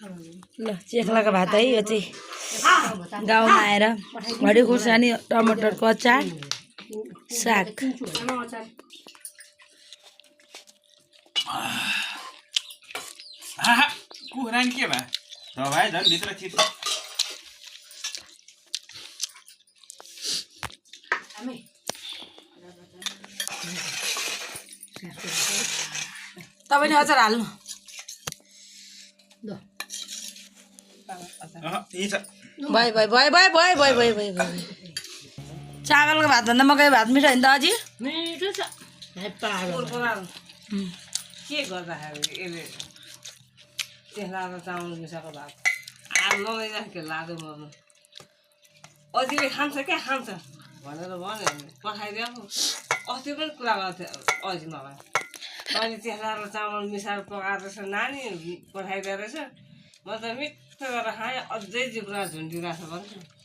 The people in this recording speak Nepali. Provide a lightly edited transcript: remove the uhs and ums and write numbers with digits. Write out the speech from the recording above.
ल चेख्लाको भात है यो चाहिँ गाउँमा आएर घडी खुर्सानी टमाटरको अचार साग कुखुरा के भयो दबाई झन् भित्र चिप्छ तपाईले अचार हाल्नु भयो भयो भयो भयो भयो भयो भयो भयो भयो चावलको भात भन्दा मकै भात मिठो होइन त अझै मिठो छ के गर्दाखेरि यसले त्यसलाई चामल मिसाएको भात नलैदाखेरि लाग्यो मर्नु अझैले खान्छ क्या खान्छ भनेर भन्यो पठाइदियो अस्ति पनि कुरा गर्थ्यो अझै मलाई तैँले त्यसलाई चामल मिसाएर पकाएर रहेछ नानी पठाइदिएको रहेछ म त मिठो गरेर खाएँ अझै जिब्रा झुन्डिरहेको छ भन्छु